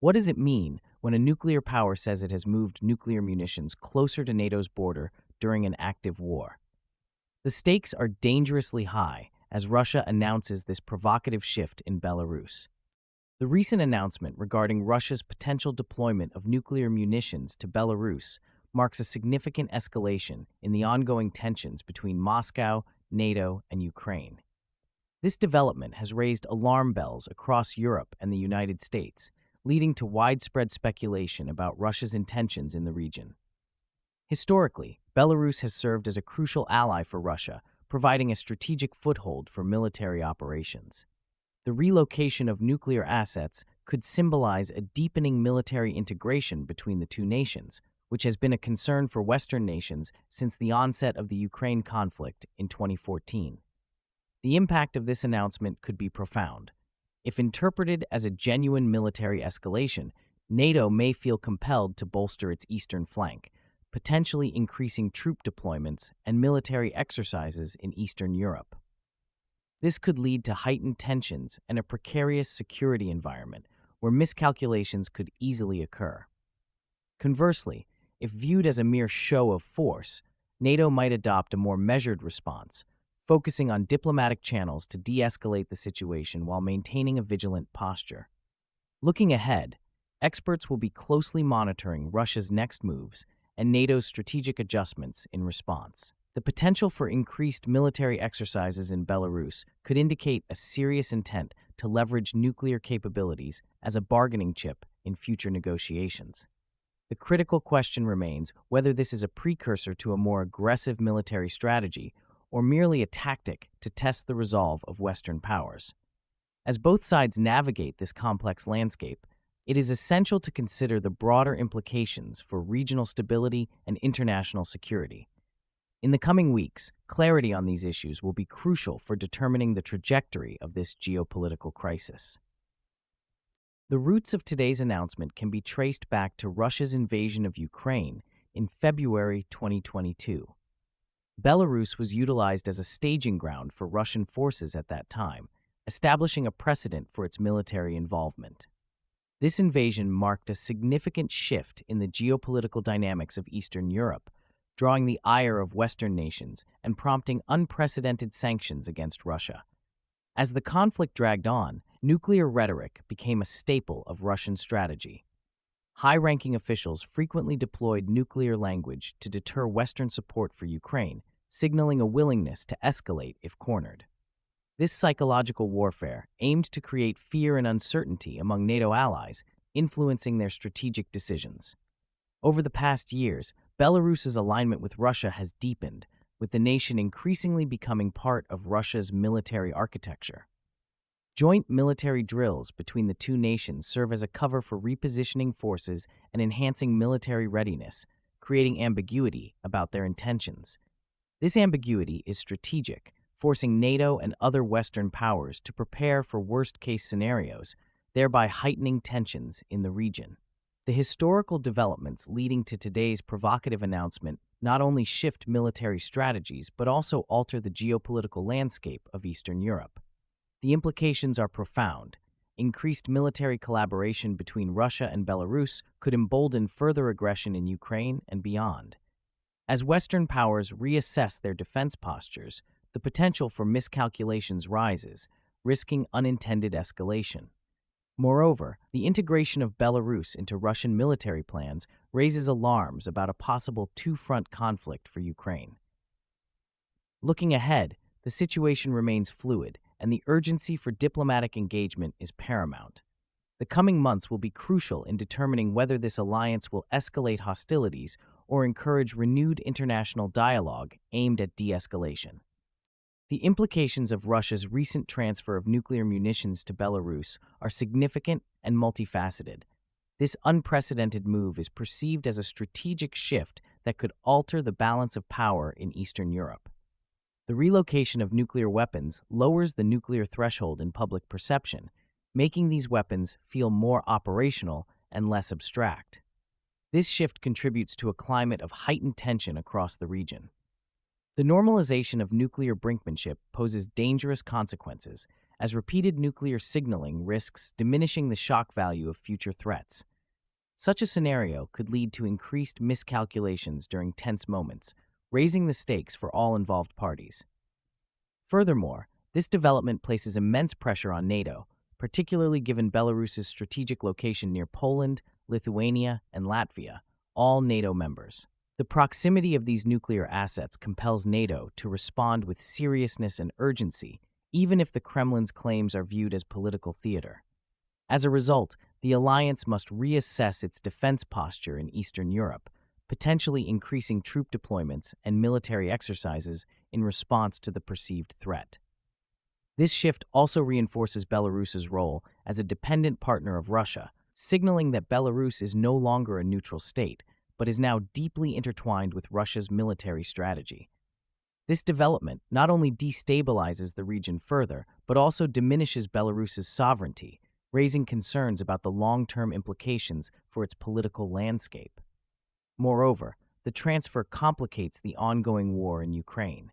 What does it mean when a nuclear power says it has moved nuclear munitions closer to NATO's border during an active war? The stakes are dangerously high as Russia announces this provocative shift in Belarus. The recent announcement regarding Russia's potential deployment of nuclear munitions to Belarus marks a significant escalation in the ongoing tensions between Moscow, NATO, and Ukraine. This development has raised alarm bells across Europe and the United States, leading to widespread speculation about Russia's intentions in the region. Historically, Belarus has served as a crucial ally for Russia, providing a strategic foothold for military operations. The relocation of nuclear assets could symbolize a deepening military integration between the two nations, which has been a concern for Western nations since the onset of the Ukraine conflict in 2014. The impact of this announcement could be profound. If interpreted as a genuine military escalation, NATO may feel compelled to bolster its eastern flank, potentially increasing troop deployments and military exercises in Eastern Europe. This could lead to heightened tensions and a precarious security environment where miscalculations could easily occur. Conversely, if viewed as a mere show of force, NATO might adopt a more measured response, focusing on diplomatic channels to de-escalate the situation while maintaining a vigilant posture. Looking ahead, experts will be closely monitoring Russia's next moves and NATO's strategic adjustments in response. The potential for increased military exercises in Belarus could indicate a serious intent to leverage nuclear capabilities as a bargaining chip in future negotiations. The critical question remains whether this is a precursor to a more aggressive military strategy or merely a tactic to test the resolve of Western powers. As both sides navigate this complex landscape, it is essential to consider the broader implications for regional stability and international security. In the coming weeks, clarity on these issues will be crucial for determining the trajectory of this geopolitical crisis. The roots of today's announcement can be traced back to Russia's invasion of Ukraine in February 2022. Belarus was utilized as a staging ground for Russian forces at that time, establishing a precedent for its military involvement. This invasion marked a significant shift in the geopolitical dynamics of Eastern Europe, drawing the ire of Western nations and prompting unprecedented sanctions against Russia. As the conflict dragged on, nuclear rhetoric became a staple of Russian strategy. High-ranking officials frequently deployed nuclear language to deter Western support for Ukraine, signaling a willingness to escalate if cornered. This psychological warfare aimed to create fear and uncertainty among NATO allies, influencing their strategic decisions. Over the past years, Belarus's alignment with Russia has deepened, with the nation increasingly becoming part of Russia's military architecture. Joint military drills between the two nations serve as a cover for repositioning forces and enhancing military readiness, creating ambiguity about their intentions. This ambiguity is strategic, forcing NATO and other Western powers to prepare for worst-case scenarios, thereby heightening tensions in the region. The historical developments leading to today's provocative announcement not only shift military strategies but also alter the geopolitical landscape of Eastern Europe. The implications are profound. Increased military collaboration between Russia and Belarus could embolden further aggression in Ukraine and beyond. As Western powers reassess their defense postures, the potential for miscalculations rises, risking unintended escalation. Moreover, the integration of Belarus into Russian military plans raises alarms about a possible two-front conflict for Ukraine. Looking ahead, the situation remains fluid, and the urgency for diplomatic engagement is paramount. The coming months will be crucial in determining whether this alliance will escalate hostilities or encourage renewed international dialogue aimed at de-escalation. The implications of Russia's recent transfer of nuclear munitions to Belarus are significant and multifaceted. This unprecedented move is perceived as a strategic shift that could alter the balance of power in Eastern Europe. The relocation of nuclear weapons lowers the nuclear threshold in public perception, making these weapons feel more operational and less abstract. This shift contributes to a climate of heightened tension across the region. The normalization of nuclear brinkmanship poses dangerous consequences, as repeated nuclear signaling risks diminishing the shock value of future threats. Such a scenario could lead to increased miscalculations during tense moments, raising the stakes for all involved parties. Furthermore, this development places immense pressure on NATO, particularly given Belarus's strategic location near Poland, Lithuania, and Latvia, all NATO members. The proximity of these nuclear assets compels NATO to respond with seriousness and urgency, even if the Kremlin's claims are viewed as political theater. As a result, the alliance must reassess its defense posture in Eastern Europe, potentially increasing troop deployments and military exercises in response to the perceived threat. This shift also reinforces Belarus's role as a dependent partner of Russia, signaling that Belarus is no longer a neutral state, but is now deeply intertwined with Russia's military strategy. This development not only destabilizes the region further, but also diminishes Belarus's sovereignty, raising concerns about the long-term implications for its political landscape. Moreover, the transfer complicates the ongoing war in Ukraine.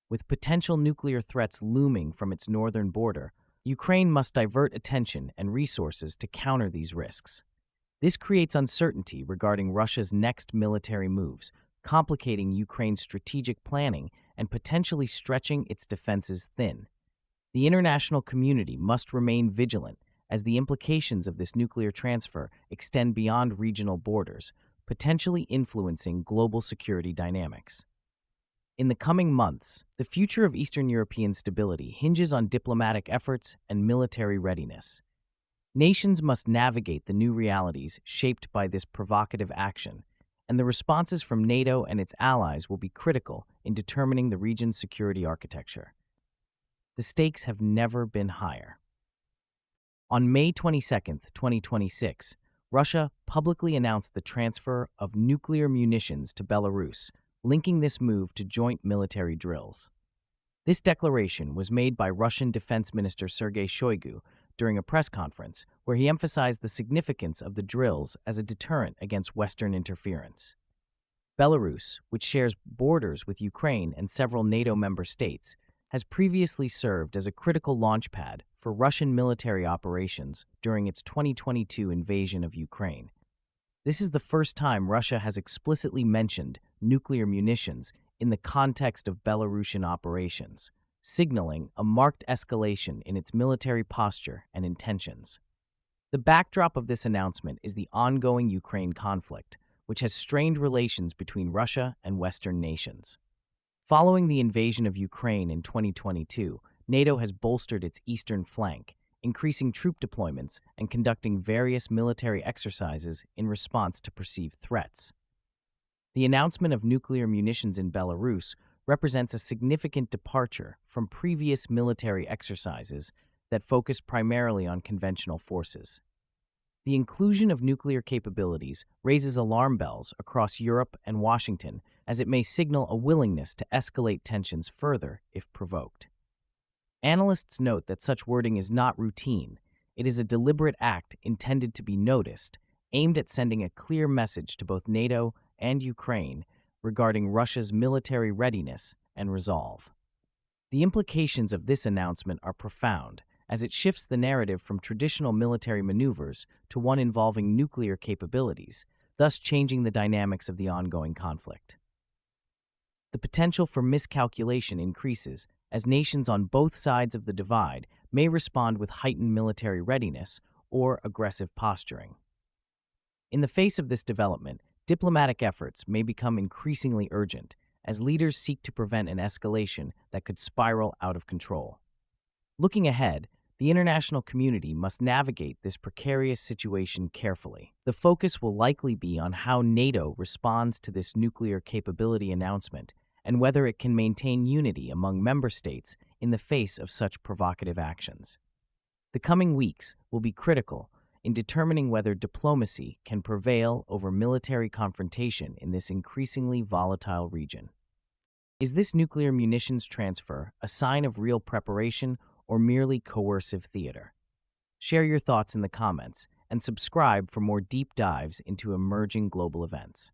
With potential nuclear threats looming from its northern border, Ukraine must divert attention and resources to counter these risks. This creates uncertainty regarding Russia's next military moves, complicating Ukraine's strategic planning and potentially stretching its defenses thin. The international community must remain vigilant, as the implications of this nuclear transfer extend beyond regional borders, potentially influencing global security dynamics. In the coming months, the future of Eastern European stability hinges on diplomatic efforts and military readiness. Nations must navigate the new realities shaped by this provocative action, and the responses from NATO and its allies will be critical in determining the region's security architecture. The stakes have never been higher. On May 22, 2026, Russia publicly announced the transfer of nuclear munitions to Belarus, linking this move to joint military drills. This declaration was made by Russian Defense Minister Sergei Shoigu during a press conference where he emphasized the significance of the drills as a deterrent against Western interference. Belarus, which shares borders with Ukraine and several NATO member states, has previously served as a critical launchpad for Russian military operations during its 2022 invasion of Ukraine. This is the first time Russia has explicitly mentioned nuclear munitions in the context of Belarusian operations, signaling a marked escalation in its military posture and intentions. The backdrop of this announcement is the ongoing Ukraine conflict, which has strained relations between Russia and Western nations. Following the invasion of Ukraine in 2022, NATO has bolstered its eastern flank, increasing troop deployments and conducting various military exercises in response to perceived threats. The announcement of nuclear munitions in Belarus represents a significant departure from previous military exercises that focused primarily on conventional forces. The inclusion of nuclear capabilities raises alarm bells across Europe and Washington, as it may signal a willingness to escalate tensions further if provoked. Analysts note that such wording is not routine. It is a deliberate act intended to be noticed, aimed at sending a clear message to both NATO and Ukraine regarding Russia's military readiness and resolve. The implications of this announcement are profound, as it shifts the narrative from traditional military maneuvers to one involving nuclear capabilities, thus changing the dynamics of the ongoing conflict. The potential for miscalculation increases, as nations on both sides of the divide may respond with heightened military readiness or aggressive posturing. In the face of this development, diplomatic efforts may become increasingly urgent, as leaders seek to prevent an escalation that could spiral out of control. Looking ahead, the international community must navigate this precarious situation carefully. The focus will likely be on how NATO responds to this nuclear capability announcement and whether it can maintain unity among member states in the face of such provocative actions. The coming weeks will be critical in determining whether diplomacy can prevail over military confrontation in this increasingly volatile region. Is this nuclear munitions transfer a sign of real preparation or merely coercive theater? Share your thoughts in the comments and subscribe for more deep dives into emerging global events.